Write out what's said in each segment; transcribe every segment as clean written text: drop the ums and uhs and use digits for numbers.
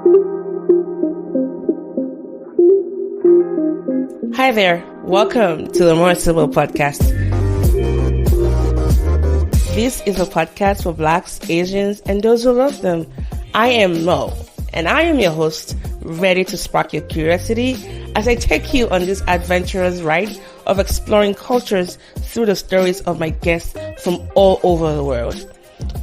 Hi there, welcome to the More Sibyl podcast. This is a podcast for Blacks, Asians, and those who love them. I am Mo, and I am your host, ready to spark your curiosity as I take you on this adventurous ride of exploring cultures through the stories of my guests from all over the world.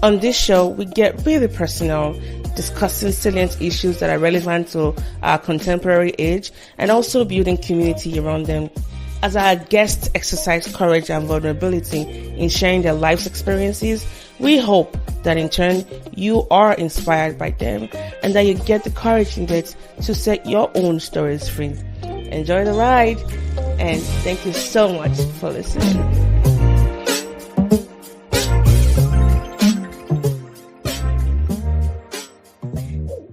On this show, we get really personal, discussing salient issues that are relevant to our contemporary age and also building community around them. As our guests exercise courage and vulnerability in sharing their life's experiences, we hope that in turn you are inspired by them and that you get the courage needed to set your own stories free. Enjoy the ride, and thank you so much for listening.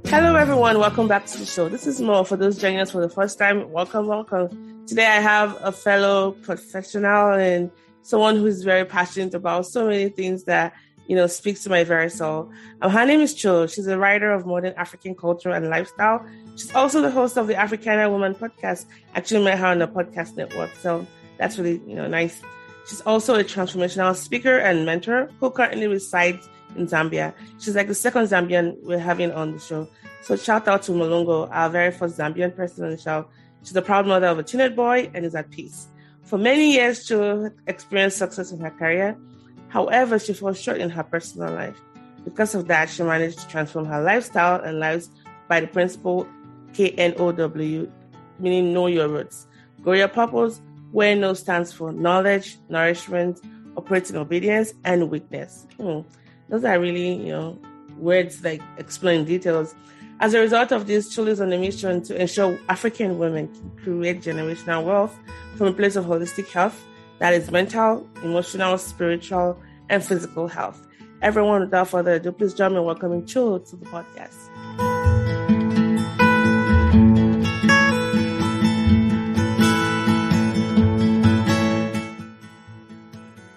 Hello everyone, welcome back to the show. This is Mo. For those joining us for the first time, welcome. Today I have a fellow professional and someone who is very passionate about so many things that, speaks to my very soul. Her name is Chulu. She's a writer of modern African culture and lifestyle. She's also the host of the Africana Woman podcast. Actually met her on the podcast network, so that's really, nice. She's also a transformational speaker and mentor who currently resides in Zambia. She's like the second Zambian we're having on the show. So shout out to Malongo, our very first Zambian person on the show. She's the proud mother of a teenage boy and is at peace. For many years, she experienced success in her career. However, she fell short in her personal life. Because of that, she managed to transform her lifestyle and lives by the principle KNOW, meaning know your roots. Grow your purpose, where NO stands for knowledge, nourishment, operating obedience, and witness. Those are really, words like explain details. As a result of this, Chulu is on a mission to ensure African women can create generational wealth from a place of holistic health, that is mental, emotional, spiritual, and physical health. Everyone, without further ado, please join me in welcoming Chulu to the podcast.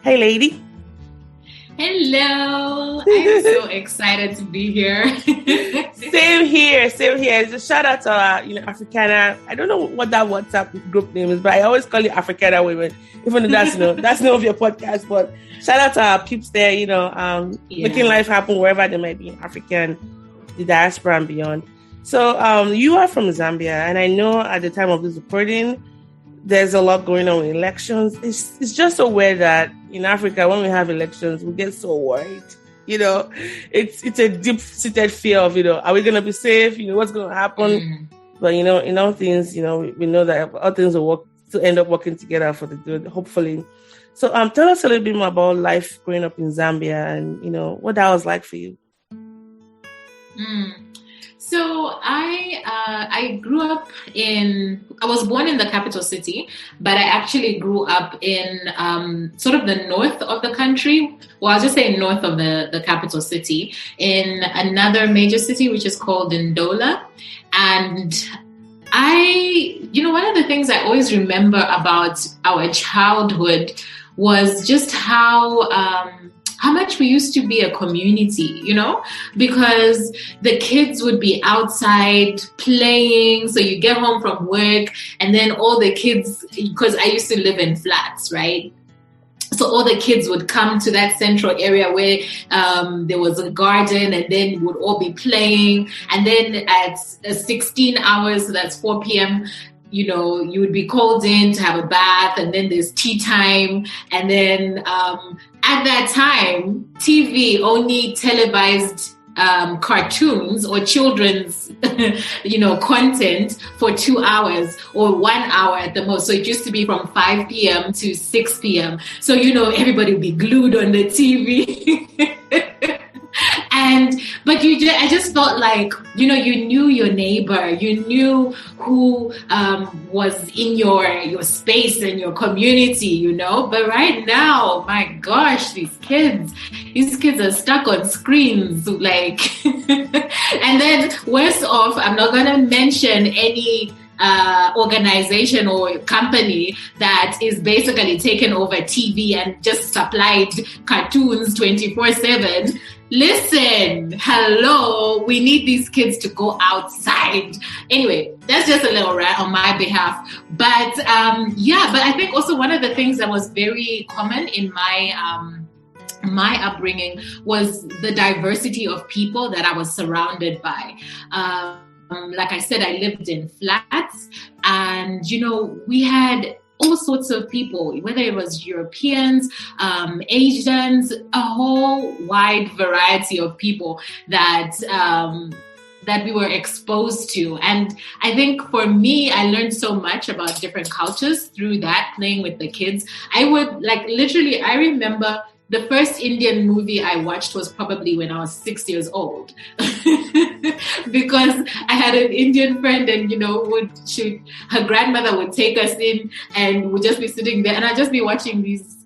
Hey, lady. Hello. I'm so excited to be here. Same here. Just shout out to our, Africana. I don't know what that WhatsApp group name is, but I always call it Africana Women, even though that's that's name of your podcast. But shout out to our peeps there, making life happen wherever they might be in Africa, the diaspora and beyond. So you are from Zambia, and I know at the time of this recording, there's a lot going on with elections. It's just so weird that in Africa, when we have elections, we get so worried. It's a deep-seated fear of, are we going to be safe? What's going to happen? But, in all things, we know that all things will end up working together for the good, hopefully. So tell us a little bit more about life growing up in Zambia and, what that was like for you. So I grew up I was born in the capital city, but I actually grew up in sort of the north of the country. Well, I'll just say north of the capital city, in another major city, which is called Ndola. And one of the things I always remember about our childhood was just how much we used to be a community, because the kids would be outside playing. So you get home from work and then all the kids, because I used to live in flats, right? So all the kids would come to that central area where there was a garden, and then would all be playing. And then at 16 hours, so that's 4 p.m., you would be called in to have a bath, and then there's tea time. And then at that time, TV only televised cartoons or children's, content for 2 hours or 1 hour at the most. So it used to be from 5 p.m. to 6 p.m. So, everybody would be glued on the TV. But I just felt like, you knew your neighbor, you knew who was in your space and your community, But right now, my gosh, these kids are stuck on screens, like, and then worse off, I'm not going to mention any organization or company that is basically taken over TV and just supplied cartoons 24/7. Listen, hello, we need these kids to go outside. Anyway, that's just a little rant on my behalf. But but I think also one of the things that was very common in my upbringing was the diversity of people that I was surrounded by. Like I said, I lived in flats, and we had all sorts of people, whether it was Europeans, Asians, a whole wide variety of people that we were exposed to. And I think for me, I learned so much about different cultures through that, playing with the kids. I remember the first Indian movie I watched was probably when I was 6 years old. Because I had an Indian friend, and her grandmother would take us in, and we'd just be sitting there, and I'd just be watching these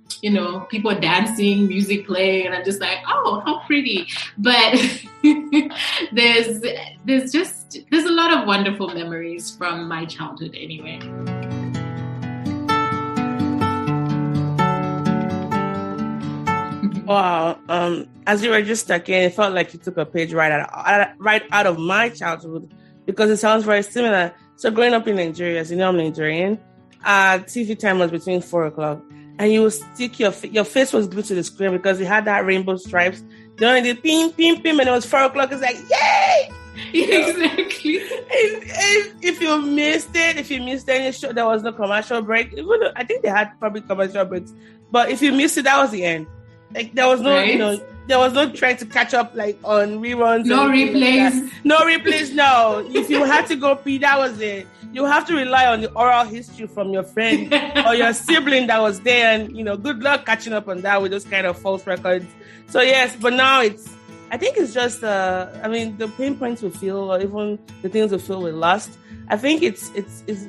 people dancing, music playing, and I'm just like, oh, how pretty. But there's a lot of wonderful memories from my childhood anyway. Wow. As you were just talking, it felt like you took a page right out of my childhood, because it sounds very similar. So growing up in Nigeria, as you know, I'm Nigerian, TV time was between 4 o'clock, and you would stick your face was glued to the screen because it had that rainbow stripes. They only did ping, ping, ping, and it was 4 o'clock. It's like, yay! Exactly. If you missed any show, there was no commercial break. Even though I think they had probably commercial breaks, but if you missed it, that was the end. Like there was no, right? There was no trying to catch up like on reruns. No replays. No replays. No. If you had to go pee, that was it. You have to rely on the oral history from your friend or your sibling that was there, and good luck catching up on that with those kind of false records. So yes, but now I think it's just the pain points we feel, or even the things we feel we lost. I think it's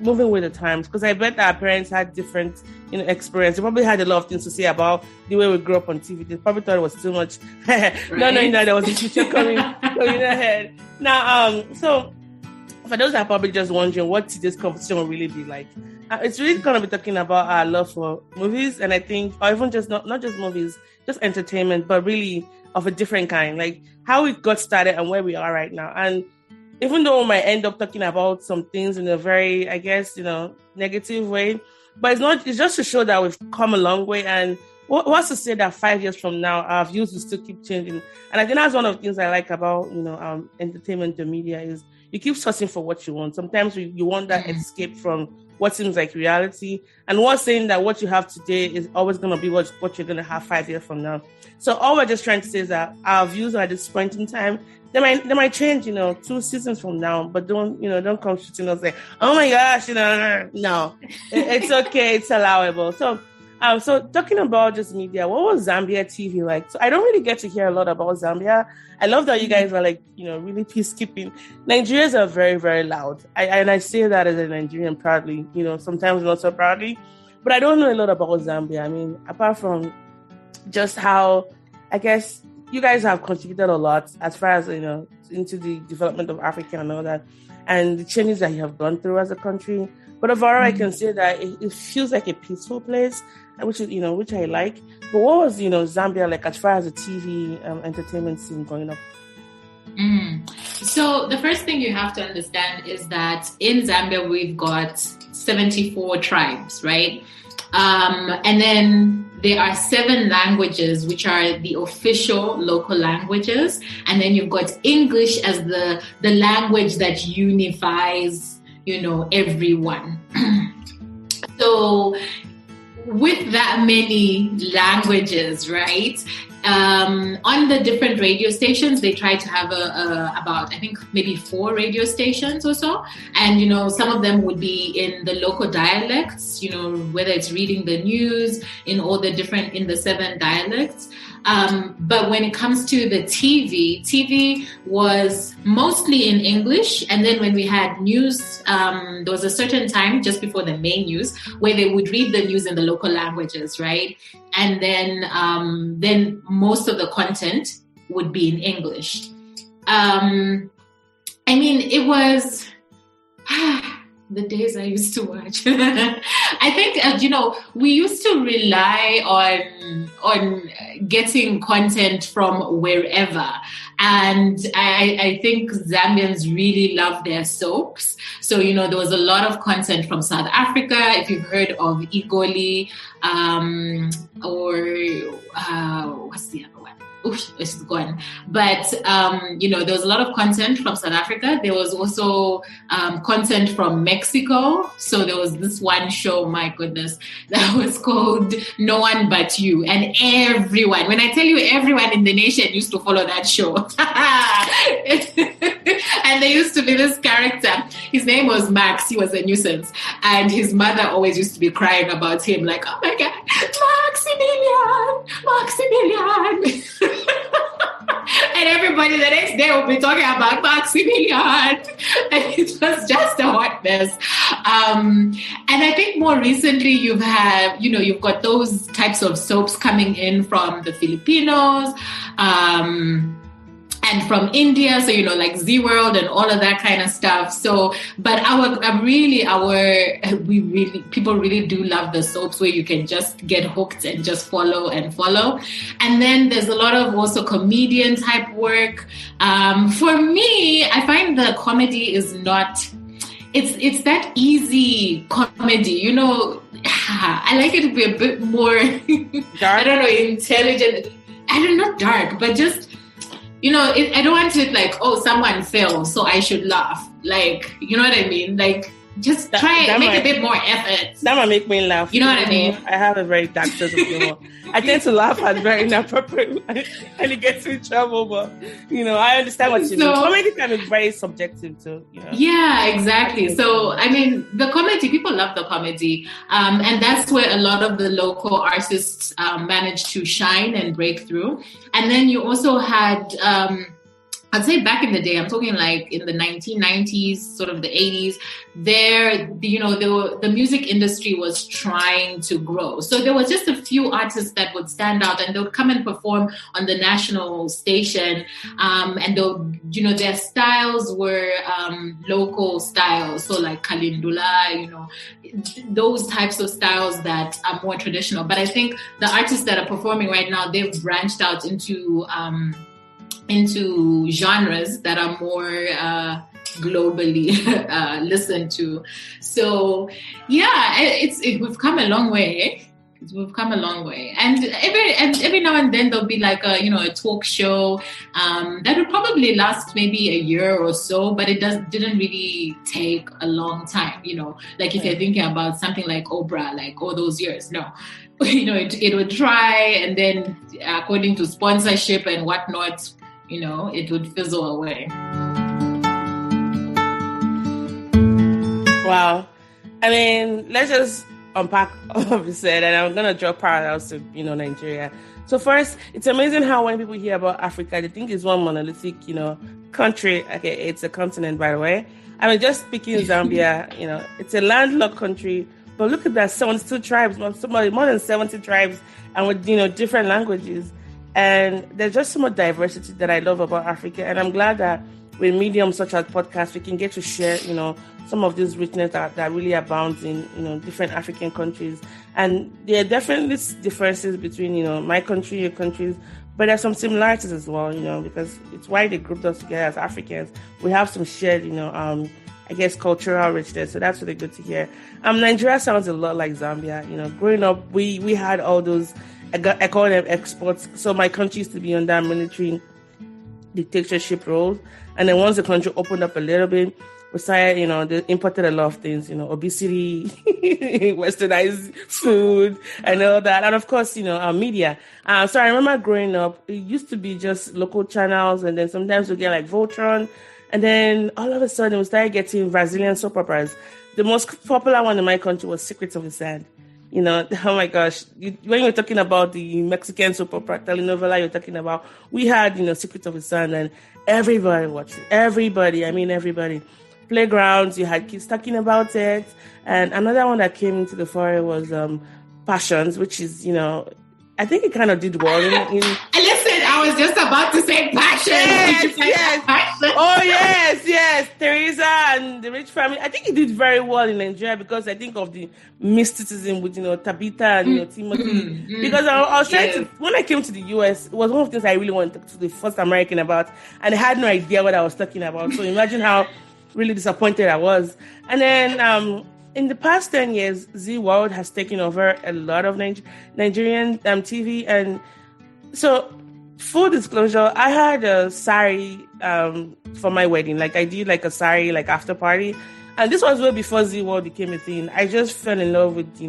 moving with the times, because I bet that our parents had different experience. They probably had a lot of things to say about the way we grew up on TV. They probably thought it was too much. Right. Not knowing that there was a future coming ahead. Now, so for those that are probably just wondering what today's conversation will really be like, it's really going to be talking about our love for movies, and I think, or even just not just movies, just entertainment, but really of a different kind, like how we got started and where we are right now. And even though we might end up talking about some things in a very, I guess, negative way, but it's just to show that we've come a long way. And what's to say that 5 years from now, our views will still keep changing. And I think that's one of the things I like about, entertainment and media is you keep searching for what you want. Sometimes you want that escape from what seems like reality. And what's saying that what you have today is always going to be what you're going to have 5 years from now. So all we're just trying to say is that our views at this point in time, they might change, 2 seasons from now, but don't come shooting us say, oh my gosh, no, it's okay. It's allowable. So talking about just media, what was Zambia TV like? So I don't really get to hear a lot about Zambia. I love that you guys are like, really peacekeeping. Nigerians are very, very loud. I say that as a Nigerian proudly, sometimes not so proudly, but I don't know a lot about Zambia. I mean, apart from just how, I guess, you guys have contributed a lot as far as, into the development of Africa and all that, and the changes that you have gone through as a country. But overall, I can say that it feels like a peaceful place, which is, which I like. But what was, Zambia like as far as the TV entertainment scene going up? So the first thing you have to understand is that in Zambia, we've got 74 tribes, right? And then there are 7 languages, which are the official local languages. And then you've got English as the language that unifies, everyone. So with that many languages, right? On the different radio stations, they try to have about, I think, maybe 4 radio stations or so. And, some of them would be in the local dialects, whether it's reading the news in the 7 dialects. But when it comes to the TV was mostly in English. And then when we had news, there was a certain time just before the main news where they would read the news in the local languages, right? And then most of the content would be in English. It was the days I used to watch. I think, we used to rely on getting content from wherever. And I think Zambians really love their soaps. So, there was a lot of content from South Africa. If you've heard of Igoli, what's the other one? Oof, it's gone. But, there was a lot of content from South Africa. There was also content from Mexico. So there was this one show, my goodness, that was called No One But You. And everyone, when I tell you everyone in the nation used to follow that show. And there used to be this character. His name was Max. He was a nuisance. And his mother always used to be crying about him like, oh my God, Maximilian. And everybody the next day will be talking about Maximilian. And it was just a hot mess. And I think more recently you've got those types of soaps coming in from the Filipinos, and from India, so like Z World and all of that kind of stuff. So, but people really do love the soaps where you can just get hooked and just follow. And then there's a lot of also comedian type work. For me, I find the comedy is not. It's that easy comedy, I like it to be a bit more. Dark? I don't know, intelligent. I don't know, dark, but just. I don't want it like, oh, someone fell, so I should laugh. Like, you know what I mean? Like, just try and make a bit more effort. That might make me laugh. You know what I mean? I have a very dark sense of humor. I tend to laugh at very inappropriate and it gets me in trouble, but, I understand what you mean. Comedy can be very subjective too. Yeah, exactly. So, I mean, the comedy, people love the comedy. And that's where a lot of the local artists managed to shine and break through. And then you also had... I'd say back in the day, I'm talking like in the 1990s, sort of the 80s, the music industry was trying to grow. So there was just a few artists that would stand out and they would come and perform on the national station. And their styles were local styles. So like Kalindula, those types of styles that are more traditional. But I think the artists that are performing right now, they've branched out into genres that are more globally listened to. So yeah, we've come a long way. We've come a long way, and every now and then there'll be like a talk show that would probably last maybe a year or so, but it didn't really take a long time. Like if you're thinking about something like Oprah, like all those years, no. It would try, and then according to sponsorship and whatnot, it would fizzle away. Wow. I mean, let's just unpack all of you said, and I'm going to draw parallels to, Nigeria. So first, it's amazing how when people hear about Africa, they think it's one monolithic, country. Okay, it's a continent, by the way. I mean, just speaking Zambia, it's a landlocked country, but look at that, 72 tribes, more than 70 tribes, and with, different languages. And there's just so much diversity that I love about Africa. And I'm glad that with mediums such as podcasts, we can get to share, some of this richness that really abounds in, different African countries. And there are definitely differences between, my country, your countries, but there's some similarities as well, because it's why they grouped us together as Africans. We have some shared, cultural richness. So that's really good to hear. Nigeria sounds a lot like Zambia. Growing up, we had all those, I call them exports. So my country used to be under military dictatorship role. And then once the country opened up a little bit, we started, they imported a lot of things, obesity, westernized food and all that. And of course, our media. So I remember growing up, it used to be just local channels. And then sometimes we get like Voltron. And then all of a sudden we started getting Brazilian soap operas. The most popular one in my country was Secrets of the Sand. Oh my gosh, when you're talking about the Mexican soap opera telenovela you're talking about, we had, Secrets of the Sun, and everybody watched it. Everybody. Playgrounds, you had kids talking about it. And another one that came into the foray was Passions, which is, I think it kind of did well. Listen, I was just about to say passion. Yes. Passion? Oh, yes. Teresa and the Rich Family. I think he did very well in Nigeria because I think of the mysticism with, Tabitha and, Timothy. Because I was trying to, when I came to the US, it was one of the things I really wanted to talk to the first American about. And I had no idea what I was talking about. So imagine how really disappointed I was. And then, in the past 10 years, Z World has taken over a lot of Nigerian TV. And so, full disclosure, I had a sari for my wedding. Like, I did like a sari, like after party. And this was way before Z World became a thing. I just fell in love with,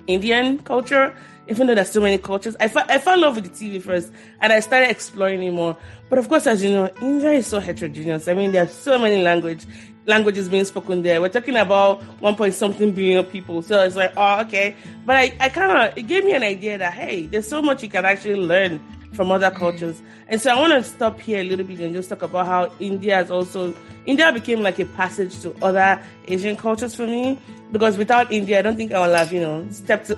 Indian culture. Even though there's so many cultures, I fell in love with the TV first, and I started exploring it more. But of course, as you know, India is so heterogeneous. I mean, there are so many languages being spoken there. We're talking about 1 billion people. So it's like, oh, okay. But it gave me an idea that, hey, there's so much you can actually learn from other cultures. And so I want to stop here a little bit and just talk about how India became like a passage to other Asian cultures for me. Because without India, I don't think I would have,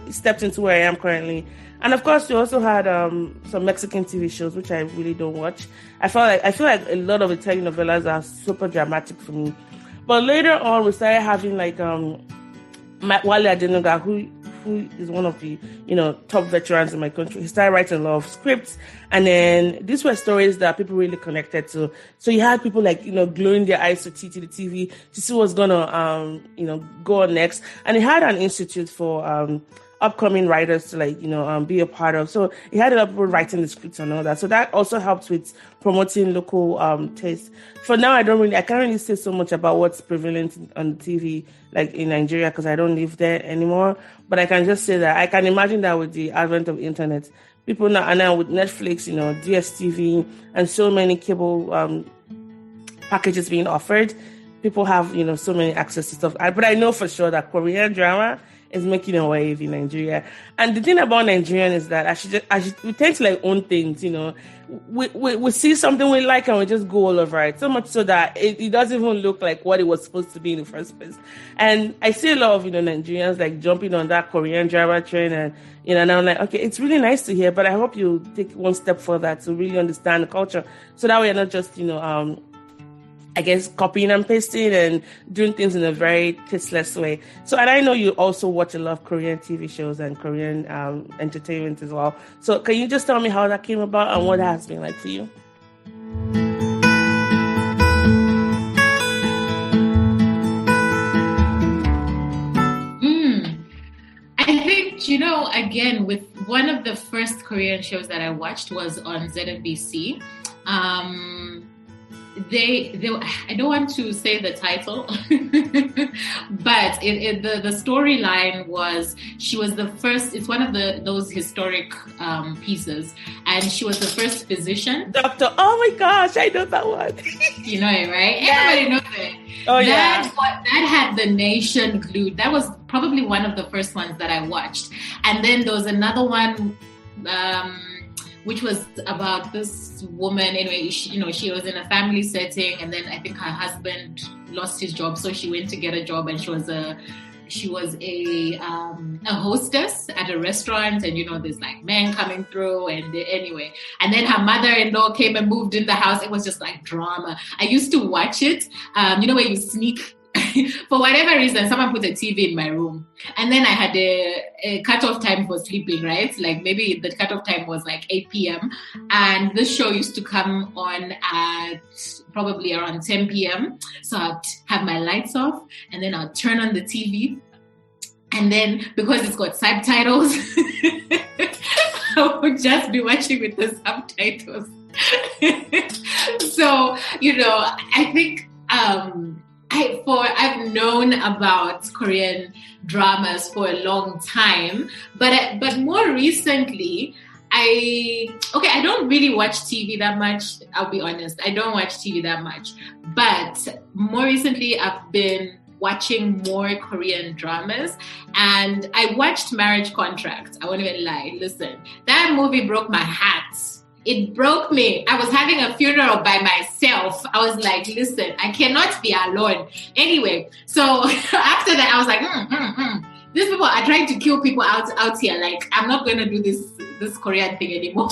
stepped into where I am currently. And of course, we also had some Mexican TV shows, which I really don't watch. I feel like a lot of the telenovelas are super dramatic for me. But later on, we started having like Wale Adenuga, who is one of the top veterans in my country. He started writing a lot of scripts, and then these were stories that people really connected to. So you had people like gluing their eyes to the TV to see what's gonna go on next. And he had an institute for upcoming writers to be a part of. So he had a lot of people writing the scripts and all that. So that also helps with promoting local taste. For now, I can't really say so much about what's prevalent on TV like in Nigeria because I don't live there anymore. But I can just say that I can imagine that with the advent of internet, people now with Netflix, DSTV and so many cable packages being offered, people have so many access to stuff. But I know for sure that Korean drama is making a wave in Nigeria. And the thing about Nigerian is that we tend to own things, We see something we like and we just go all over it. So much so that it doesn't even look like what it was supposed to be in the first place. And I see a lot of, Nigerians jumping on that Korean drama train and, and I'm like, okay, it's really nice to hear, but I hope you take one step further to really understand the culture. So that way you're not just, copying and pasting and doing things in a very tasteless way. So, and I know you also watch a lot of Korean TV shows and Korean entertainment as well. So can you just tell me how that came about and what that has been like for you? I think, again, with one of the first Korean shows that I watched was on ZMBC. I don't want to say the title, but the storyline was she was the first. It's one of those historic pieces, and she was the first physician. Doctor, oh my gosh, I know that one. You know it, right? Yes. Everybody knows it. Oh yeah. That had the nation glued. That was probably one of the first ones that I watched, and then there was another one. Which was about this woman. Anyway, she was in a family setting, and then I think her husband lost his job, so she went to get a job, and she was a hostess at a restaurant, and there's men coming through, and anyway, and then her mother-in-law came and moved in the house. It was just drama. I used to watch it. Where you sneak. For whatever reason, someone put a TV in my room, and then I had a cutoff time for sleeping, right? Maybe the cutoff time was 8 p.m. and this show used to come on at probably around 10 p.m. So I'd have my lights off, and then I'd turn on the TV, and then because it's got subtitles, I would just be watching with the subtitles. So I think. I've known about Korean dramas for a long time, but more recently, I don't really watch TV that much. I'll be honest, I don't watch TV that much. But more recently, I've been watching more Korean dramas, and I watched Marriage Contract. I won't even lie. Listen, that movie broke my heart. It broke me. I was having a funeral by myself. I was like, listen, I cannot be alone. Anyway, so after that, I was like, these people are trying to kill people out here. I'm not going to do this Korean thing anymore.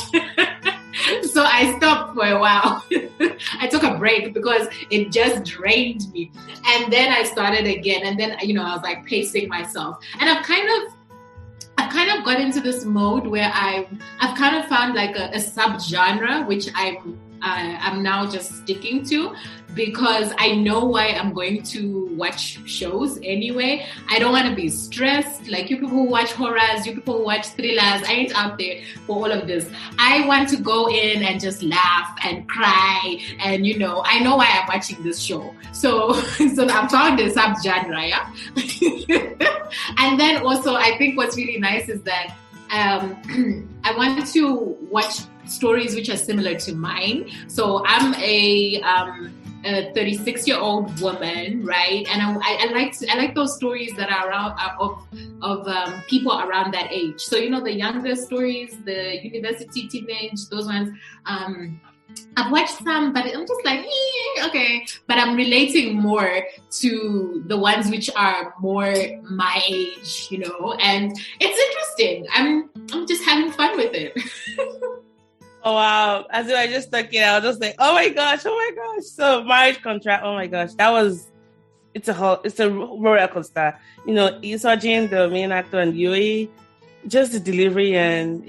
So I stopped for a while. I took a break because it just drained me. And then I started again. And then, I was like pacing myself. And I've kind of got into this mode where I've kind of found like a subgenre, which I'm now just sticking to, because I know why I'm going to watch shows anyway. I don't want to be stressed. Like you people who watch horrors, you people who watch thrillers, I ain't out there for all of this. I want to go in and just laugh and cry. And, I know why I'm watching this show. So I found a subgenre, yeah? And then also, I think what's really nice is that I want to watch stories which are similar to mine. So I'm a 36-year-old woman, right? And I like those stories that are around of people around that age. So the younger stories, the university, teenage, those ones. I've watched some, but I'm just like, okay. But I'm relating more to the ones which are more my age, and it's interesting. I'm just having fun with it. Oh, wow. As if I just stuck it out, just like, oh my gosh. So marriage contract, oh my gosh. It's a roller coaster. Isojin, the main actor, and Yui, just the delivery, and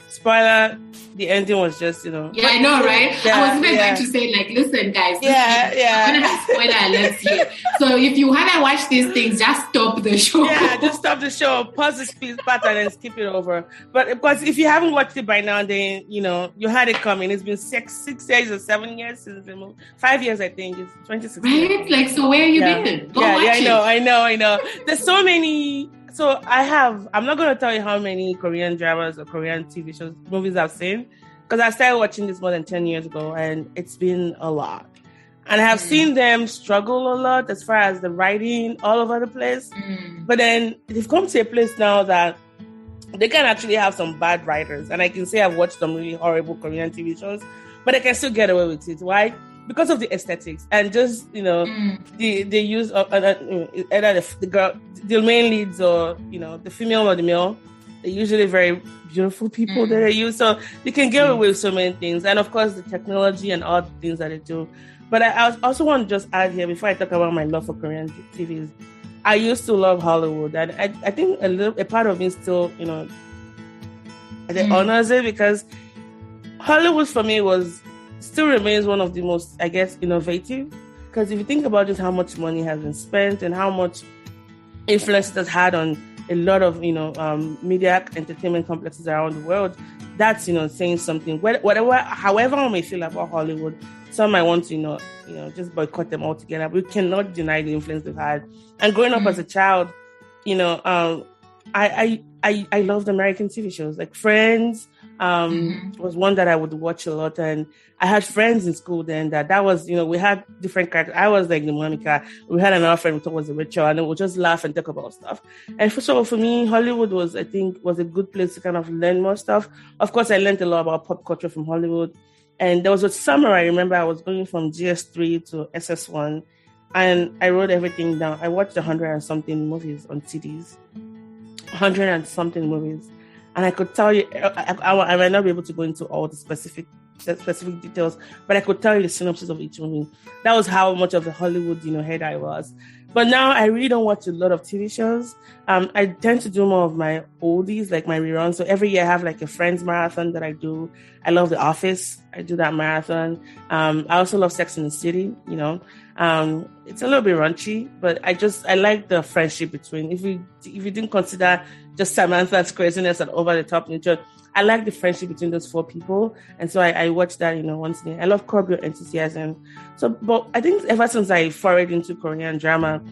spoiler, the ending was just, Yeah, I know, right? I was even going to say, like, listen, guys, I'm going to have spoiler alerts here. So if you haven't watched these things, just stop the show. Yeah, just stop the show, pause the speed pattern and skip it over. But of course, if you haven't watched it by now, then, you had it coming. It's been 6 years or 7 years since the movie. 5 years, I think. It's 2016. Right? Like, so where you been? Go watch it. I know. There's so many... So I'm not going to tell you how many Korean dramas or Korean TV shows, movies I've seen, because I started watching this more than 10 years ago, and it's been a lot. And I have seen them struggle a lot as far as the writing all over the place. But then they've come to a place now that they can actually have some bad writers. And I can say I've watched some really horrible Korean TV shows, but they can still get away with it. Why? Because of the aesthetics and just, the use of either the main leads or, the female or the male. They're usually very beautiful people that they use. So they can get away with so many things. And of course, the technology and all the things that they do. But I also want to just add here, before I talk about my love for Korean TVs, I used to love Hollywood. And I think a part of me still, honors it, because Hollywood for me still remains one of the most, I guess, innovative. Because if you think about just how much money has been spent and how much influence it has had on a lot of, media entertainment complexes around the world, that's, saying something. However I may feel about Hollywood, some might want to, just boycott them altogether. But we cannot deny the influence they've had. And growing up as a child, I loved American TV shows, like Friends. Was one that I would watch a lot, and I had friends in school then that was, we had different characters. I was like the Monica. We had another friend who was the Rachel, and then we'll just laugh and talk about stuff. And for me, Hollywood was a good place to kind of learn more stuff. Of course, I learned a lot about pop culture from Hollywood. And there was a summer, I remember I was going from GS3 to SS1, and I wrote everything down. I watched 100 and something movies on CDs. 100 and something movies. And I could tell you, I might not be able to go into all the specific details, but I could tell you the synopsis of each movie. That was how much of a Hollywood, head I was. But now I really don't watch a lot of TV shows. I tend to do more of my oldies, like my reruns. So every year I have like a Friends marathon that I do. I love The Office. I do that marathon. I also love Sex and the City, It's a little bit raunchy, but I like the friendship between, if you didn't consider just Samantha's craziness and over the top nature, I like the friendship between those four people. And so I watch that, once a day. I love Curb Your Enthusiasm. So, but I think ever since I forayed into Korean drama,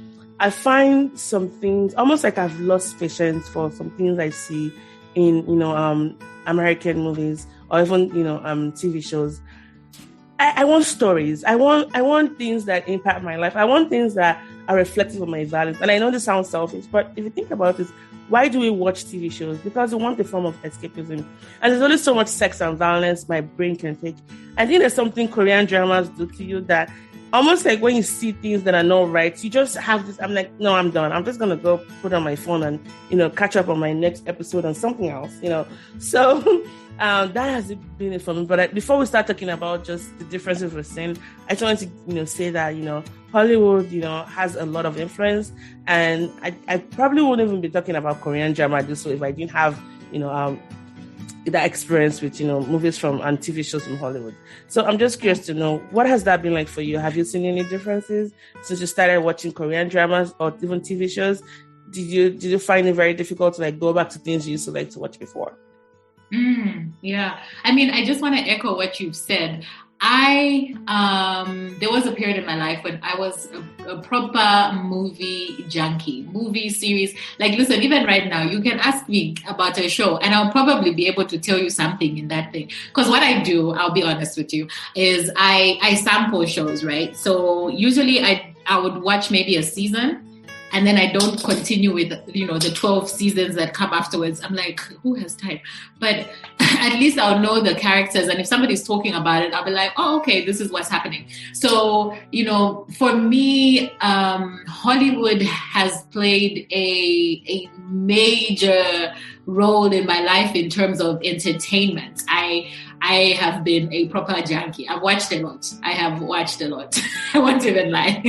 I find some things, almost like I've lost patience for some things I see in, American movies or even, TV shows. I want stories. I want things that impact my life. I want things that are reflective of my values. And I know this sounds selfish, but if you think about this, why do we watch TV shows? Because we want a form of escapism. And there's only so much sex and violence my brain can take. I think there's something Korean dramas do to you that almost like when you see things that are not right, you just have this, I'm like, no, I'm done. I'm just going to go put on my phone and, catch up on my next episode on something else, So That has been it for me. But before we start talking about just the differences we're seeing, I just wanted to, say that, Hollywood, has a lot of influence. And I probably wouldn't even be talking about Korean drama this way if I didn't have, that experience with, movies and TV shows from Hollywood. So I'm just curious to know, what has that been like for you? Have you seen any differences since you started watching Korean dramas or even TV shows? Did you find it very difficult to go back to things you used to like to watch before? Yeah. I mean, I just want to echo what you've said. There was a period in my life when I was a proper movie junkie, movie series. Listen, even right now, you can ask me about a show and I'll probably be able to tell you something in that thing. Because what I do, I'll be honest with you, is I sample shows, right? So usually I would watch maybe a season and then I don't continue with, the 12 seasons that come afterwards. I'm like, who has time? But at least I'll know the characters. And if somebody's talking about it, I'll be like, oh, okay, this is what's happening. So, for me, Hollywood has played a major role in my life in terms of entertainment. I have been a proper junkie. I've watched a lot. I won't even lie.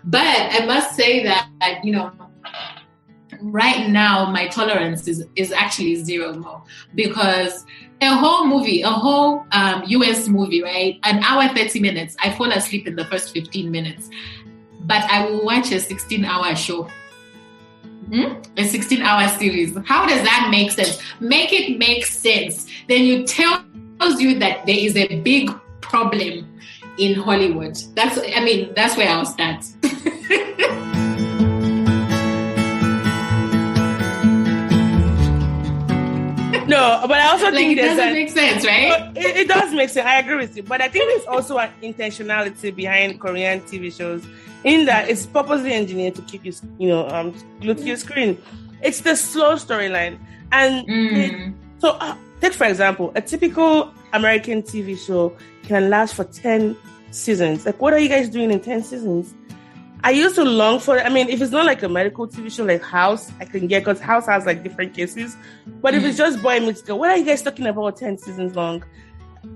But I must say that, right now my tolerance is actually zero more, because a whole US movie, right? An hour, 30 minutes. I fall asleep in the first 15 minutes, but I will watch a 16-hour show. A 16-hour series. How does that make sense? Make it make sense. Then you tells you that there is a big problem in Hollywood. That's where I'll start. No, but I also think it doesn't make sense, right? It does make sense. I agree with you. But I think there's also an intentionality behind Korean TV shows, in that it's purposely engineered to keep you, glued to your screen. It's the slow storyline. And take, for example, a typical American TV show can last for 10 seasons. What are you guys doing in 10 seasons? I used to long for it. I mean, if it's not a medical TV show like House, I can get, because House has different cases. But if it's just Boy Meets Girl, what are you guys talking about 10 seasons long?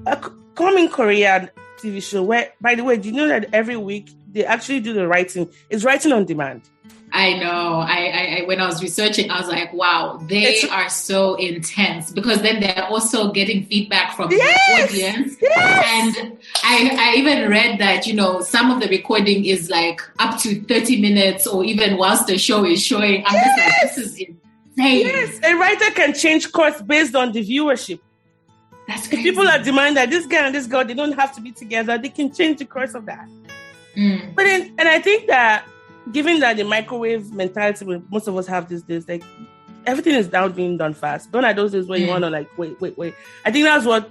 A common Korean TV show where, by the way, do you know that every week they actually do the writing? It's writing on demand. I know. I when I was researching, I was like, wow, they are so intense, because then they're also getting feedback from the audience. Yes. And I even read that, some of the recording is up to 30 minutes or even whilst the show is showing. I'm just like, this is insane. Yes, a writer can change course based on the viewership. That's crazy. If people are demanding that this guy and this girl, they don't have to be together, they can change the course of that. But and I think that, given that the microwave mentality most of us have these days, everything is now being done fast. Gone are those days where you want to wait. I think that's what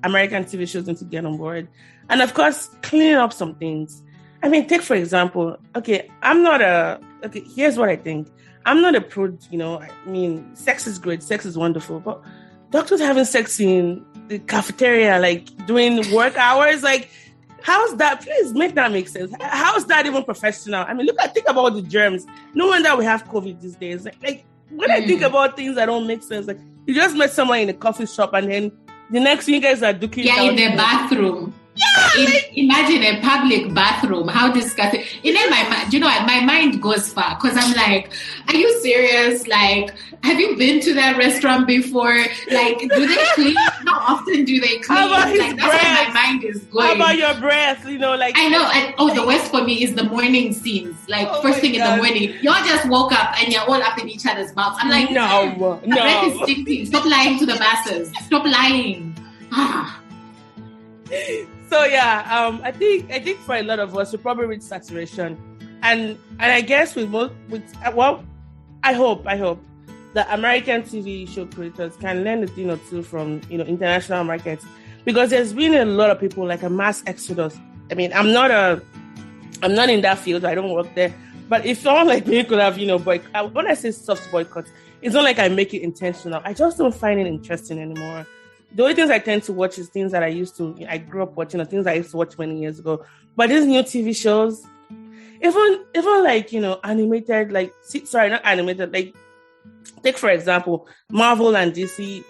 American TV shows need to get on board. And of course, cleaning up some things. I mean, take for example, here's what I think. I'm not a prude, I mean, sex is great, sex is wonderful, but doctors having sex in the cafeteria, doing work hours, how's that? Please make that make sense. How's that even professional? I mean, think about the germs. No wonder we have COVID these days. When I think about things that don't make sense, you just met someone in a coffee shop and then the next thing you guys are duking down. In the bathroom. Yeah, imagine a public bathroom. How disgusting. And then my mind goes far, because I'm like, are you serious? Have you been to that restaurant before? Do they clean? How often do they clean? How about his that's breath? where my mind is going. How about your breath? I know. The worst for me is the morning scenes. First thing in the morning, y'all just woke up and you're all up in each other's mouths. I'm like, no. Breath is stinking. Stop lying to the masses. Stop lying. So yeah, I think for a lot of us, we probably reach saturation, and I guess I hope that American TV show creators can learn a thing or two from international markets, because there's been a lot of people, a mass exodus. I mean, I'm not in that field. I don't work there, but if someone like me could have when I say soft boycotts, it's not like I make it intentional. I just don't find it interesting anymore. The only things I tend to watch is things that I grew up watching, or things I used to watch many years ago. But these new TV shows, even animated, not animated, take for example, Marvel and DC.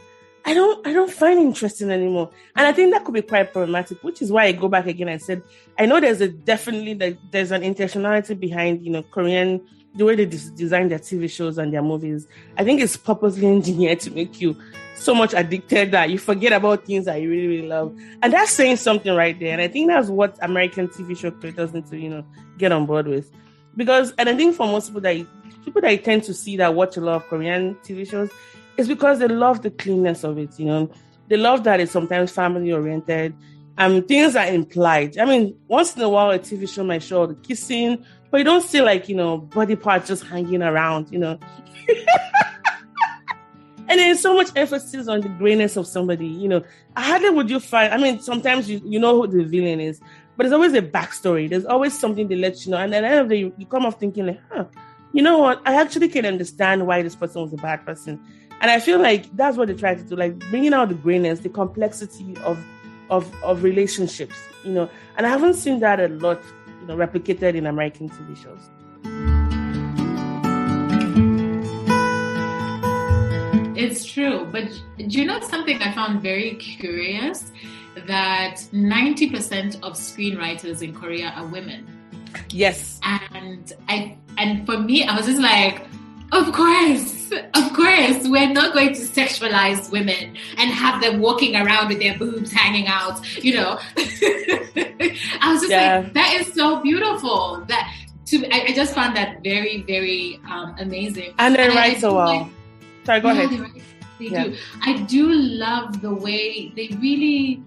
I don't find interesting anymore. And I think that could be quite problematic, which is why I go back again and said, I know there's an intentionality behind, Korean, the way they design their TV shows and their movies. I think it's purposely engineered to make you so much addicted that you forget about things that you really, really love. And that's saying something right there. And I think that's what American TV show creators need to, get on board with. Because, and I think for most people that I tend to see that watch a lot of Korean TV shows, it's because they love the cleanness of it, They love that it's sometimes family-oriented. Things are implied. I mean, once in a while, a TV show might show the kissing, but you don't see, body parts just hanging around, And there's so much emphasis on the grayness of somebody, Hardly would you find, I mean, sometimes you know who the villain is, but there's always a backstory. There's always something they let you know. And at the end of the day, you come off thinking you know what? I actually can understand why this person was a bad person. And I feel like that's what they try to do, bringing out the grayness, the complexity of relationships, And I haven't seen that a lot, replicated in American TV shows. It's true. But do you know something I found very curious? That 90% of screenwriters in Korea are women. Yes. And for me, I was just like, of course, we're not going to sexualize women and have them walking around with their boobs hanging out, I was just like, that is so beautiful. I just found that very, very amazing. And they write so well. Sorry, go ahead. They do. I do love the way they really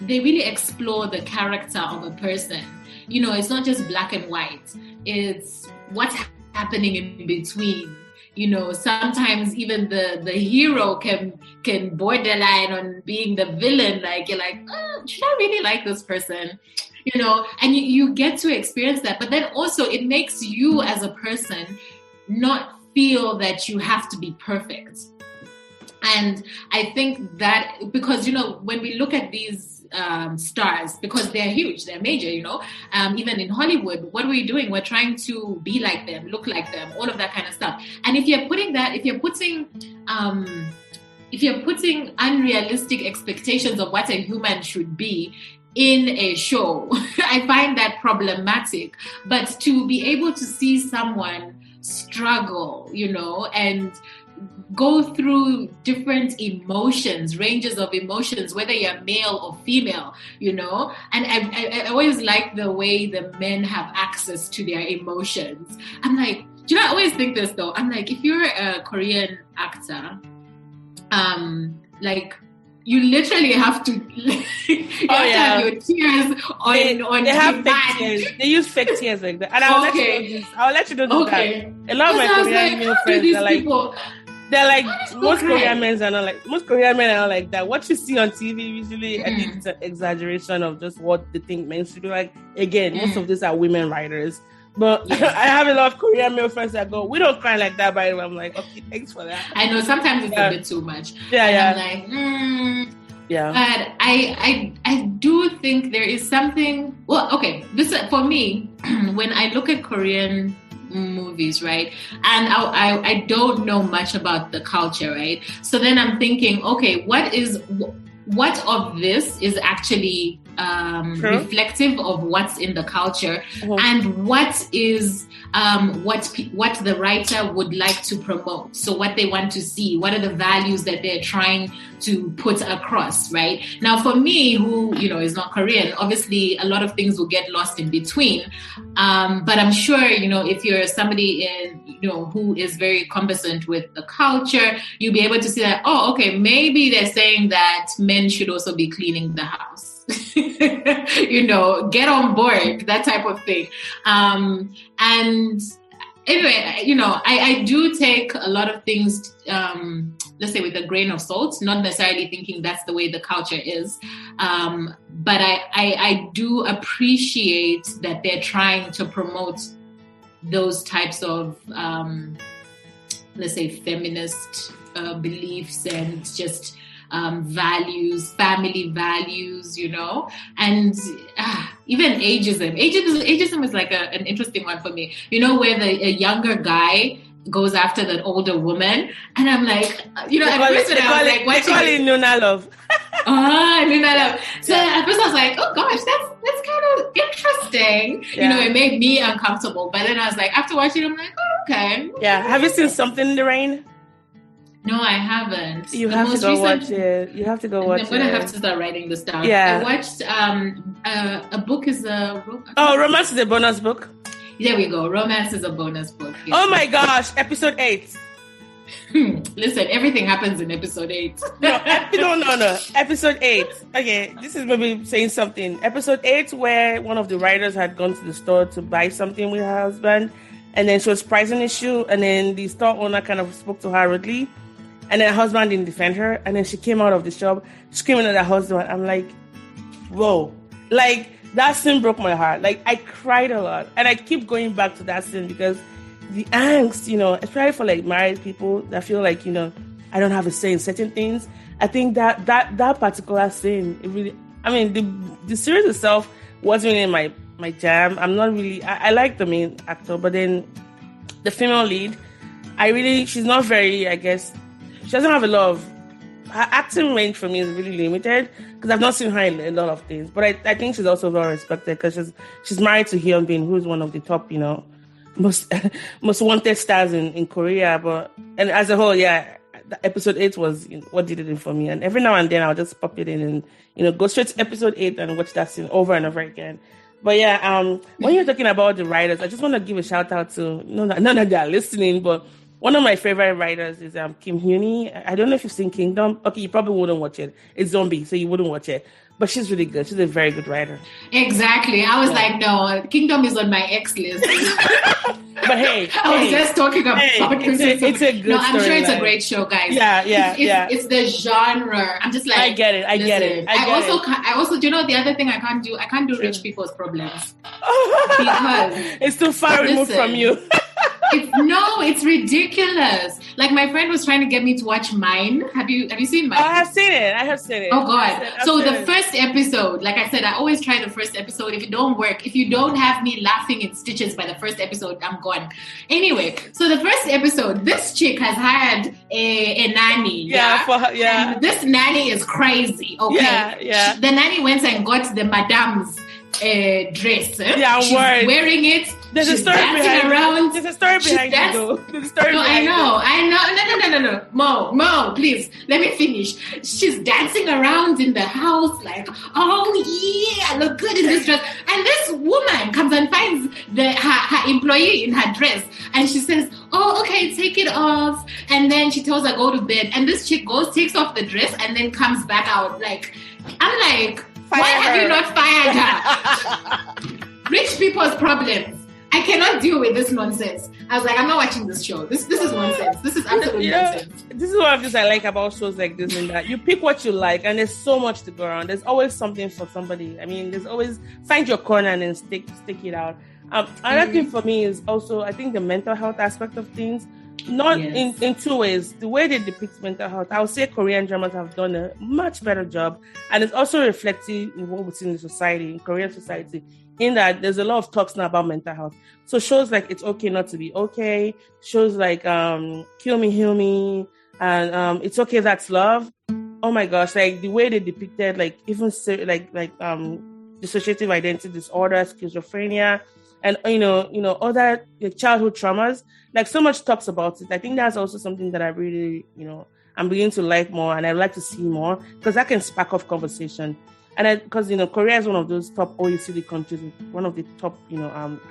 they really explore the character of a person. It's not just black and white. It's what's happening in between. Sometimes even the hero can borderline on being the villain. You're like, should I really like this person? And you get to experience that. But then also it makes you as a person not feel that you have to be perfect. And I think that because, when we look at these stars, because they're huge, they're major, even in Hollywood, what are we doing? We're trying to be like them, look like them, all of that kind of stuff. And if you're putting unrealistic expectations of what a human should be in a show, I find that problematic. But to be able to see someone struggle, and go through different emotions, ranges of emotions, whether you're male or female, and I always like the way the men have access to their emotions. I'm like, I always think this though. I'm like, if you're a Korean actor, you literally have to, have your tears on they have fake tears. They use fake tears like that. And I'll let you know that. A lot of my Korean male friends are like, they're like, most Korean men are not like that. What you see on TV usually, I think it's an exaggeration of just what they think men should do. Like, again, most of these are women writers. But I have a lot of Korean male friends that go, we don't cry like that, by the way. I'm like, okay, thanks for that. I know sometimes it's a bit too much. Yeah. I'm like, But I do think there is something. Well, okay, this for me, when I look at Korean movies, right, and I don't know much about the culture, right. So then I'm thinking, okay, what of this is actually reflective of what's in the culture, and what is what the writer would like to promote. So what they want to see, what are the values that they're trying to put across, right? Now, for me, who is not Korean, obviously a lot of things will get lost in between. But I'm sure if you're somebody who is very conversant with the culture, you'll be able to see that. Oh, okay, maybe they're saying that men should also be cleaning the house. Get on board, that type of thing. And anyway, I do take a lot of things, let's say with a grain of salt, not necessarily thinking that's the way the culture is. But I do appreciate that they're trying to promote those types of, let's say, feminist beliefs and just values, family values, and even ageism. Ageism is like an interesting one for me. Where a younger guy goes after that older woman, and I'm like, you know, at first they call it Nuna love. Nuna love. So at first I was like, oh gosh, that's kind of interesting. Yeah. You know, it made me uncomfortable. But then I was like, after watching it, I'm like, oh, okay. Yeah. Have you seen Something in the Rain? No, I haven't. You have to go watch it. You have to go watch it. I'm going to have to start writing this down. Yeah. I watched a book is a... Romance is a bonus book. There we go. Romance is a bonus book. Yes. Oh my gosh. Episode 8. Listen, everything happens in episode 8. No. Episode 8. Okay, this is maybe saying something. Episode 8, where one of the writers had gone to the store to buy something with her husband, and then she was pricing the shoe, and then the store owner kind of spoke to her rudely, and then her husband didn't defend her, and then she came out of the shop screaming at her husband. I'm like, whoa. Like, that scene broke my heart. Like, I cried a lot. And I keep going back to that scene because the angst, you know, especially for like married people that feel like, you know, I don't have a say in certain things. I think that particular scene, it really, I mean, the series itself wasn't really my jam. I'm not really, I like the main actor, but then the female lead, she's not very, I guess, she doesn't have a lot of, her acting range for me is really limited because I've not seen her in a lot of things. But I think she's also well respected because she's married to Hyun Bin, who's one of the top, you know, most wanted stars in Korea. And as a whole, yeah, episode 8 was, you know, what did it for me. And every now and then I'll just pop it in and, you know, go straight to episode 8 and watch that scene over and over again. But yeah, when you're talking about the writers, I just want to give a shout out to none that they are listening, but one of my favorite writers is Kim Hyuni. I don't know if you've seen Kingdom. Okay, you probably wouldn't watch it. It's zombie, so you wouldn't watch it. But she's really good. She's a very good writer. Exactly. I was like, no, Kingdom is on my X list. But hey, I was just talking about it's a good No, I'm sure it's line. A great show, guys. Yeah. It's the genre. I'm just like, I get it. I also, do you know the other thing I can't do? I can't do rich people's problems. Because it's too far removed from you. It's ridiculous. Like my friend was trying to get me to watch Mine. Have you seen Mine? I have seen it. Oh God. So the first episode, like I said, I always try the first episode. If it don't work, if you don't have me laughing in stitches by the first episode, I'm gone. Anyway, so the first episode, this chick has hired a nanny. Yeah. And this nanny is crazy. Okay. Yeah. The nanny went and got the madame's dress. Yeah, she's wearing it. There's a story behind it. There's a story behind it, though. I know. No. Mo, please, let me finish. She's dancing around in the house like, oh yeah, I look good in this dress. And this woman comes and finds her employee in her dress. And she says, oh, okay, take it off. And then she tells her, go to bed. And this chick takes off the dress and then comes back out. Like, I'm like, why have you not fired her? Rich people's problems. I cannot deal with this nonsense. I was like, I'm not watching this show. This is nonsense. This is absolute nonsense. This is one of the things I like about shows like this, and that you pick what you like, and there's so much to go around. There's always something for somebody. I mean, there's always find your corner and then stick it out. Another thing for me is also, I think, the mental health aspect of things. Not in two ways. The way they depict mental health, I would say Korean dramas have done a much better job, and it's also reflective in what we see in the society, in Korean society, in that there's a lot of talks now about mental health. So shows like It's Okay Not to Be Okay, shows like Kill Me, Heal Me, and It's Okay That's Love. Oh my gosh, like the way they depicted like even dissociative identity disorder, schizophrenia, and you know other childhood traumas. Like so much talks about it. I think that's also something that I really, I'm beginning to like more, and I'd like to see more because that can spark off conversation. And because Korea is one of those top OECD countries, one of the top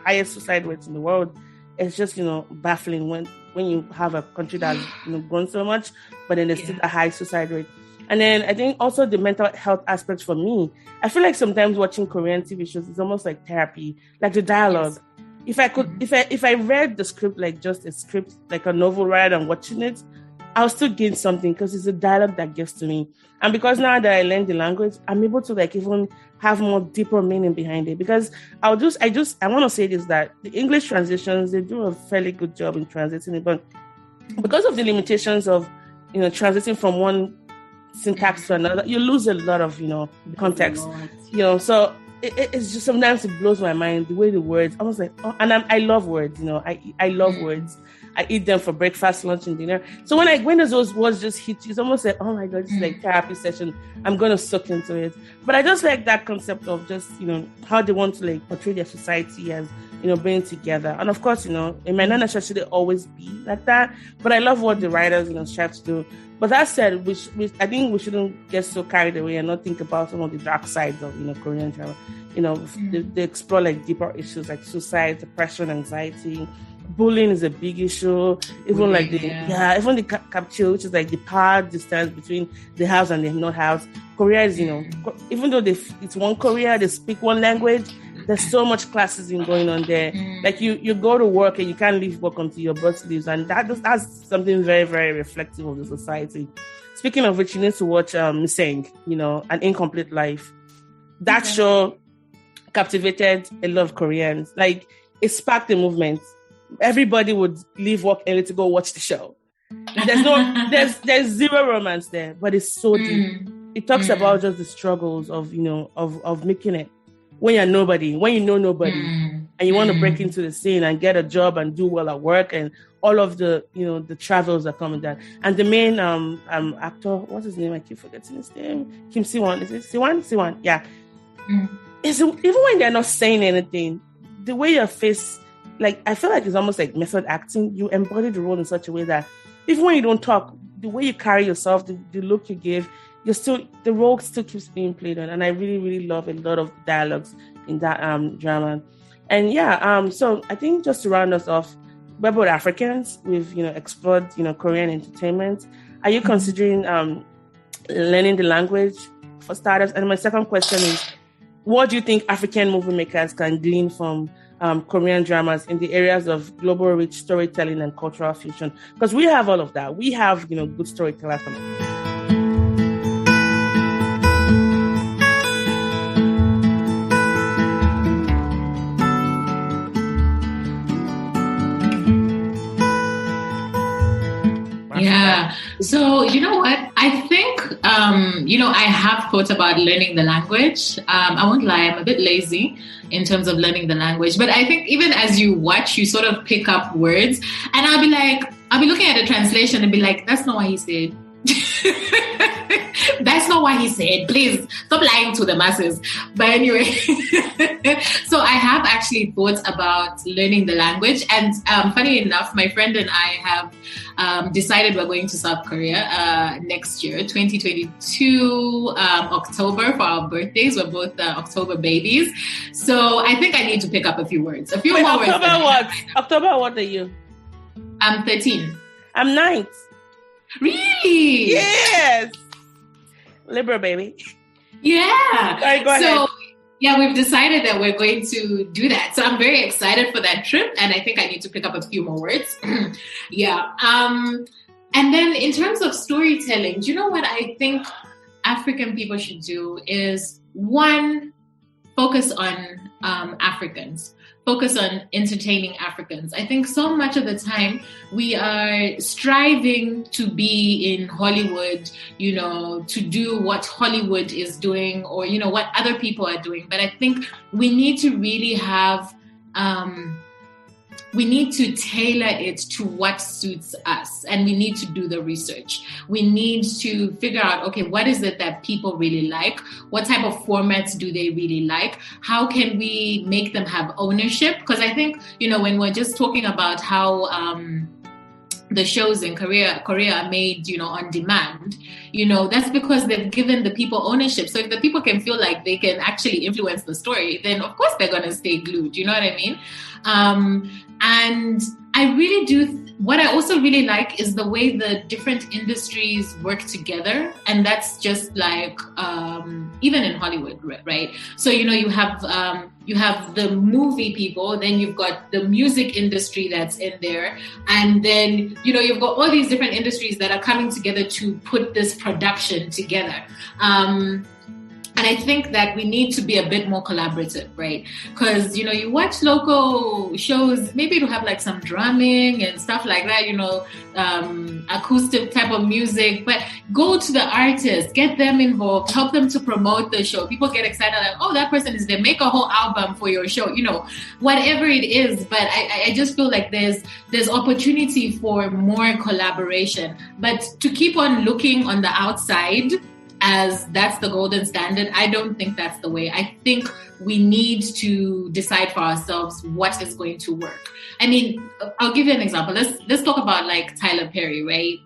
highest suicide rates in the world. It's just baffling when you have a country that's grown so much, but then there's still a high suicide rate. And then I think also the mental health aspect for me, I feel like sometimes watching Korean TV shows is almost like therapy, like the dialogue. Yes. If I could, if I read the script like just a script, like a novel rather than watching it, I'll still gain something because it's a dialogue that gets to me. And because now that I learned the language, I'm able to like even have more deeper meaning behind it. Because I want to say this, that the English translations, they do a fairly good job in translating it, but because of the limitations of translating from one syntax to another, you lose a lot of context. So it's just sometimes it blows my mind the way the words. I was like, and I love words. I love words. I eat them for breakfast, lunch, and dinner. So when those words just hit you, it's almost like, oh my God, this is like therapy session. I'm going to soak into it. But I just like that concept of just, how they want to like portray their society as, being together. And of course, it might not necessarily always be like that, but I love what the writers, strive to do. But that said, I think we shouldn't get so carried away and not think about some of the dark sides of, Korean drama. They explore like deeper issues like suicide, depression, anxiety. Bullying is a big issue. Even like even the capture, which is like the power distance between the house and the not house. Korea is, even though it's one Korea, they speak one language. There's so much classism going on there. Like you go to work and you can't leave work until your boss leaves, and that's something very, very reflective of the society. Speaking of which, you need to watch Missing, An Incomplete Life. That show captivated a lot of Koreans. Like it sparked a movement. Everybody would leave work early to go watch the show. There's zero romance there, but it's so deep. It talks about just the struggles of of making it when you're nobody, when you know nobody, and you want to break into the scene and get a job and do well at work, and all of the the travels that come with that. And the main actor, what's his name? I keep forgetting his name. Kim Siwon. Is it Siwon? Siwon, yeah. Even when they're not saying anything, the way your face, like I feel like it's almost like method acting. You embody the role in such a way that even when you don't talk, the way you carry yourself, the look you give, the role still keeps being played on. And I really, really love a lot of dialogues in that drama. And so I think just to round us off, we're both Africans. We've explored Korean entertainment. Are you considering learning the language for starters? And my second question is, what do you think African movie makers can glean from Korean dramas in the areas of global reach, storytelling, and cultural fusion? Because we have all of that. We have, good storytellers. Yeah. So, you know what? I think, I have thought about learning the language. I won't lie, I'm a bit lazy in terms of learning the language. But I think even as you watch, you sort of pick up words. And I'll be looking at a translation and be like, that's not what he said. That's not what he said. Please stop lying to the masses. But anyway, so I have actually thought about learning the language. And funny enough, my friend and I have decided we're going to South Korea next year, 2022, October for our birthdays. We're both October babies. So I think I need to pick up a few words. More words. October what are you? I'm 13. I'm 9th. Really? Yes. Libra, baby. Yeah. Sorry, go ahead. Yeah, we've decided that we're going to do that. So I'm very excited for that trip. And I think I need to pick up a few more words. Yeah. And then in terms of storytelling, do you know what I think African people should do is, one, focus on Africans. Focus on entertaining Africans. I think so much of the time we are striving to be in Hollywood, to do what Hollywood is doing or, what other people are doing. But I think we need to really have, we need to tailor it to what suits us, and we need to do the research. We need to figure out, okay, what is it that people really like? What type of formats do they really like? How can we make them have ownership? Because I think, when we're just talking about how the shows in Korea are made, on demand, that's because they've given the people ownership. So if the people can feel like they can actually influence the story, then of course they're going to stay glued. You know what I mean? And I really do. What I also really like is the way the different industries work together. And that's just like, even in Hollywood, right? So, you have the movie people, then you've got the music industry that's in there. And then, you've got all these different industries that are coming together to put this production together. And I think that we need to be a bit more collaborative, right? Because, you watch local shows, maybe it'll have like some drumming and stuff like that, acoustic type of music, but go to the artists, get them involved, help them to promote the show. People get excited like, oh, that person is there, make a whole album for your show, whatever it is. But I just feel like there's opportunity for more collaboration. But to keep on looking on the outside as that's the golden standard, I don't think that's the way. I think we need to decide for ourselves what is going to work. I mean, I'll give you an example. Let's talk about like Tyler Perry, right?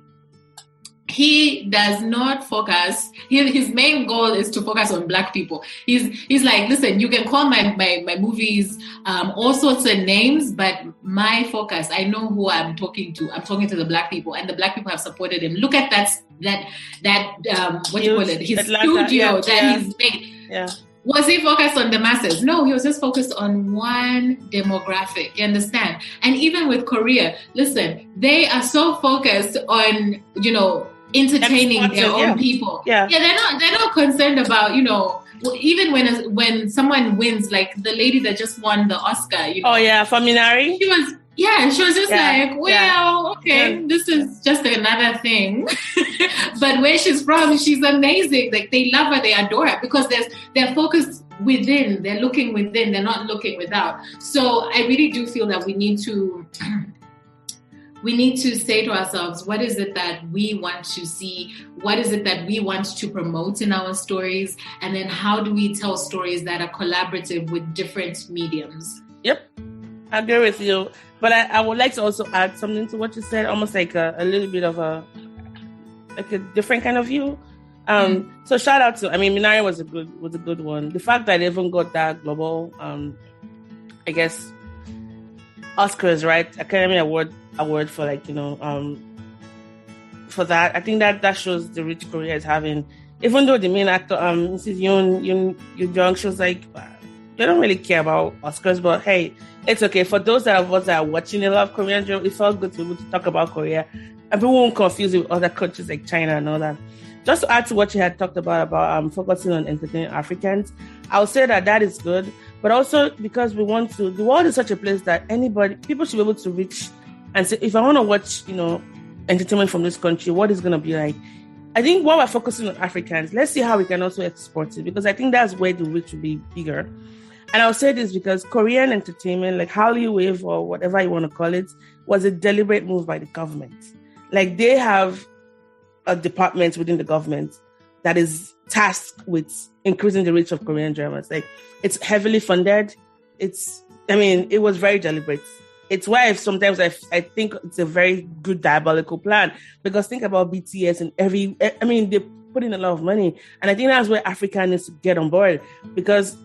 He does not focus. His main goal is to focus on Black people. He's like, listen, you can call my movies all sorts of names, but my focus, I know who I'm talking to. I'm talking to the Black people, and the Black people have supported him. Look at that what do you call it? His studio that he's made. Yeah. Was he focused on the masses? No, he was just focused on one demographic. You understand? And even with Korea, listen, they are so focused on, entertaining their own people. Yeah. They're not concerned about, even when someone wins, like the lady that just won the Oscar, Oh yeah, for Minari? She was just like, well, okay, this is just another thing. But where she's from, she's amazing. Like they love her, they adore her because they're focused within, they're looking within, they're not looking without. So I really do feel that we need to say to ourselves, what is it that we want to see? What is it that we want to promote in our stories? And then how do we tell stories that are collaborative with different mediums? Yep, I agree with you. But I would like to also add something to what you said, almost like a little bit of a different kind of view. So shout out to, Minari was a good one. The fact that they even got that global, I guess, Oscars, right? Academy Award for for that. I think that shows the rich Korea is having. Even though the main actor, Mrs. Yoon Jung, she was like, they don't really care about Oscars, but hey, it's okay. For those of us that are watching a lot of Korean drama, it felt good to be able to talk about Korea. And people won't confuse it with other countries like China and all that. Just to add to what you had talked about focusing on entertaining Africans, I would say that is good. But also because we want to, the world is such a place that people should be able to reach and say, if I want to watch, entertainment from this country, what is going to be like? I think while we're focusing on Africans, let's see how we can also export it, because I think that's where the reach will be bigger. And I'll say this because Korean entertainment, like Hollywood or whatever you want to call it, was a deliberate move by the government. Like they have a department within the government that is tasked with increasing the reach of Korean dramas. Like it's heavily funded. It was very deliberate. It's why sometimes I think it's a very good diabolical plan, because think about BTS and they put in a lot of money. And I think that's where Africa needs to get on board, because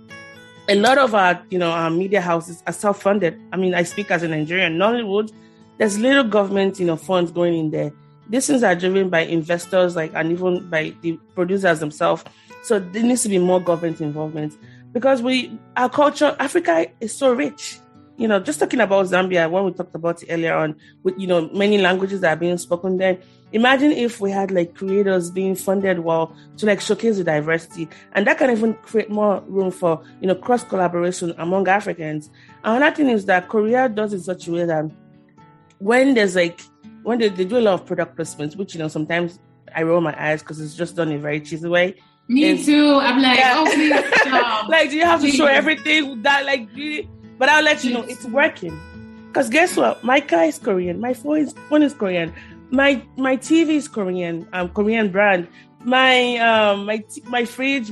a lot of our media houses are self-funded. I speak as a Nigerian. Nollywood, there's little government, funds going in there. These things are driven by investors, and even by the producers themselves. So there needs to be more government involvement, because our culture, Africa is so rich. Just talking about Zambia, when we talked about it earlier on, with, many languages that are being spoken there. Imagine if we had creators being funded to showcase the diversity, and that can even create more room for, cross collaboration among Africans. Another thing is that Korea does it in such a way that when there's when they do a lot of product placements, which, sometimes I roll my eyes because it's just done in a very cheesy way. Me too. I'm like, oh, please stop. Do you have to show everything that really? But I'll let you know it's working. Because guess what? My car is Korean. My phone is Korean. My TV is Korean. Korean brand. My fridge.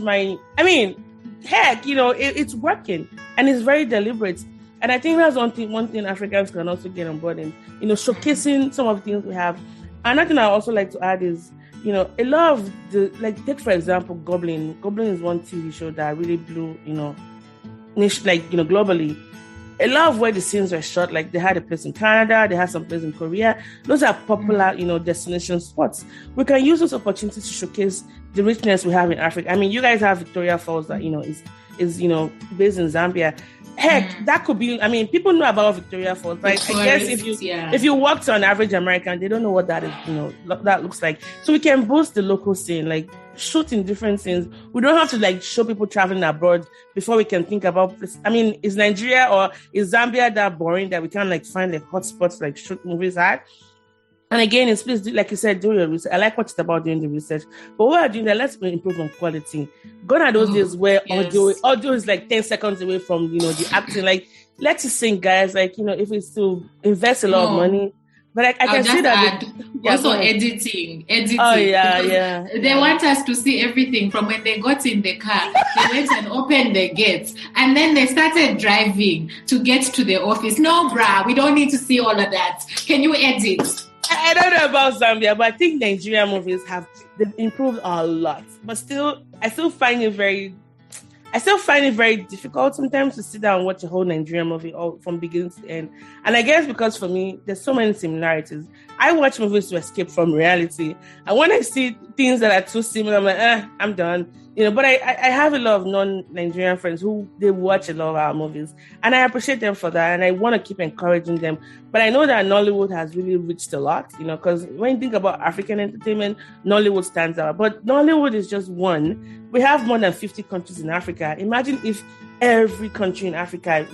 Heck, it's working, and it's very deliberate. And I think that's one thing Africans can also get on board in, showcasing some of the things we have. Another thing I also like to add is, a lot of take for example, Goblin. Goblin is one TV show that really blew, globally. A lot of where the scenes were shot, they had a place in Canada, they had some place in Korea. Those are popular, destination spots. We can use those opportunities to showcase the richness we have in Africa. You guys have Victoria Falls that, is, based in Zambia. Heck, that could be, people know about Victoria Falls, right? I guess if you walk to an average American, they don't know what that is, that looks like. So we can boost the local scene, like shoot in different scenes. We don't have to like show people traveling abroad before we can think about this. Is Nigeria or is Zambia that boring that we can't like find like hotspots like shoot movies at? And again, it's please, like you said, do your research. I like what it's about doing the research. But while we're doing that, let's improve on quality. Gone are those days where audio is like 10 seconds away from, the acting. Like, let's just sing, guys. Like, if it's to invest a lot of money. But I can see that. Also editing. Oh, yeah. They want us to see everything from when they got in the car. They went and opened the gates. And then they started driving to get to the office. No, brah, we don't need to see all of that. Can you edit? I don't know about Zambia, but I think Nigerian movies they've improved a lot. But I still find it very difficult sometimes to sit down and watch a whole Nigerian movie all from beginning to end. And I guess because for me, there's so many similarities. I watch movies to escape from reality. And when I see things that are too similar, I'm like, I'm done. But I have a lot of non-Nigerian friends who they watch a lot of our movies. And I appreciate them for that. And I want to keep encouraging them. But I know that Nollywood has really reached a lot, because when you think about African entertainment, Nollywood stands out. But Nollywood is just one. We have more than 50 countries in Africa. Imagine if every country in Africa,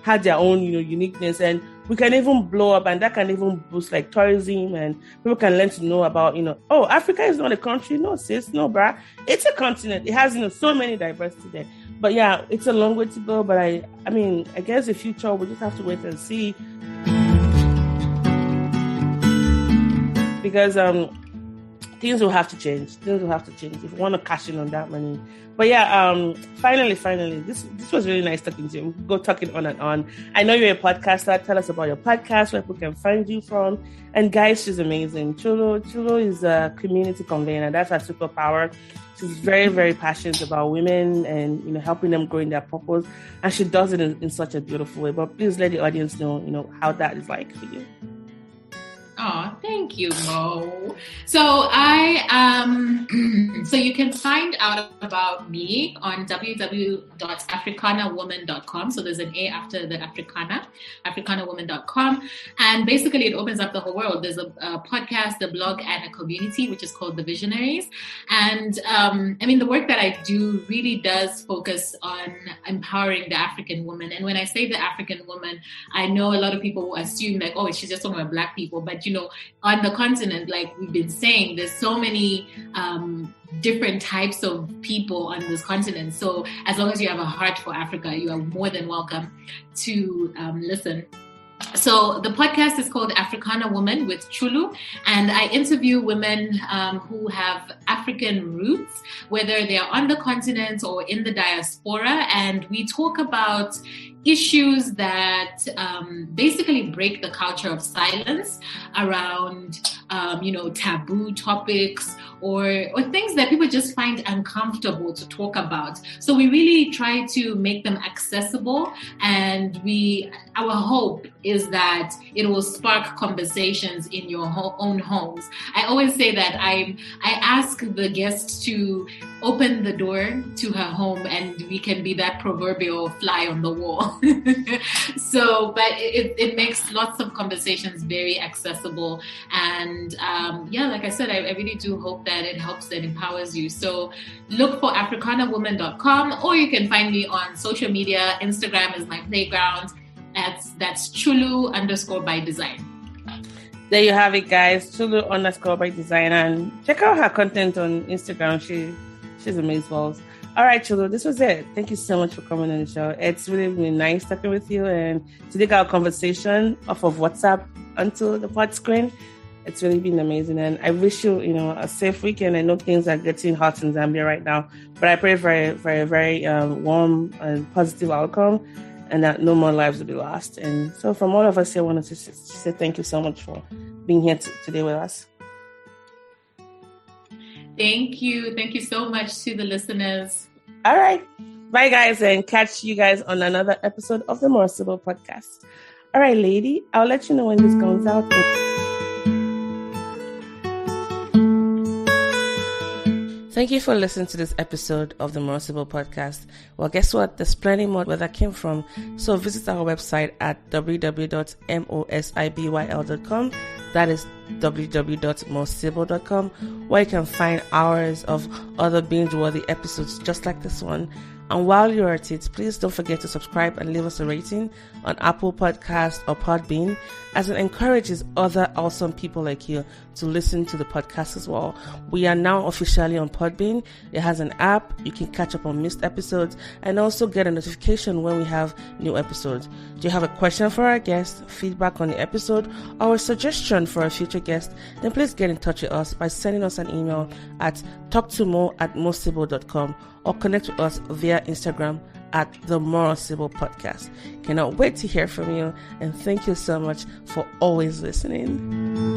had their own, uniqueness, and we can even blow up, and that can even boost like tourism, and people can learn to know about, Africa is not a country. No, sis, no, bruh. It's a continent. It has, so many diversity there. But yeah, it's a long way to go. But I guess the future, we just have to wait and see. Because things will have to change. Things will have to change if you want to cash in on that money. But yeah, finally, this was really nice talking to you. We'll go talking on and on. I know you're a podcaster. Tell us about your podcast, where people can find you from. And guys, she's amazing. Chulu is a community convener. That's her superpower. She's very, very passionate about women and, helping them grow in their purpose. And she does it in such a beautiful way. But please let the audience know, how that is like for you. Oh, thank you, Mo. So so you can find out about me on www.africanawoman.com. So there's an A after the Africana, africanawoman.com. And basically it opens up the whole world. There's a podcast, a blog, and a community, which is called The Visionaries. And the work that I do really does focus on empowering the African woman. And when I say the African woman, I know a lot of people will assume like, oh, she's just talking about Black people. But on the continent, like we've been saying, there's so many different types of people on this continent. So as long as you have a heart for Africa, you are more than welcome to listen. So the podcast is called Africana Woman with Chulu, and I interview women who have African roots, whether they are on the continent or in the diaspora, and we talk about issues that basically break the culture of silence around, taboo topics or things that people just find uncomfortable to talk about. So we really try to make them accessible, and our hope is that it will spark conversations in your own homes. I always say that I ask the guests to open the door to her home, and we can be that proverbial fly on the wall. So, but it makes lots of conversations very accessible. And like I said, I really do hope that it helps and empowers you. So look for africanawoman.com, or you can find me on social media. Instagram is my playground. That's Chulu_by_design. There you have it, guys. Chulu_by_design. And check out her content on Instagram. She's amazing. All right, Chulu, this was it. Thank you so much for coming on the show. It's really been nice talking with you and to take our conversation off of WhatsApp onto the pod screen. It's really been amazing. And I wish you, a safe weekend. I know things are getting hot in Zambia right now, but I pray for a very, very warm and positive outcome and that no more lives will be lost. And so from all of us here, I wanted to say thank you so much for being here today with us. Thank you. Thank you so much to the listeners. All right. Bye, guys, and catch you guys on another episode of the More Sibyl podcast. All right, lady, I'll let you know when this comes out. Thank you for listening to this episode of the More Sibyl podcast. Well, guess what? There's plenty more where that came from. So visit our website at www.mosibyl.com. That is www.moresibyl.com, where you can find hours of other binge-worthy episodes just like this one. And while you're at it, please don't forget to subscribe and leave us a rating on Apple Podcasts or Podbean, as it encourages other awesome people like you to listen to the podcast as well. We are now officially on Podbean. It has an app. You can catch up on missed episodes and also get a notification when we have new episodes. Do you have a question for our guest, feedback on the episode, or a suggestion for a future guest? Then please get in touch with us by sending us an email at talktomo@mosibyl.com or connect with us via Instagram at the More Sibyl Podcast. Cannot wait to hear from you, and thank you so much for always listening.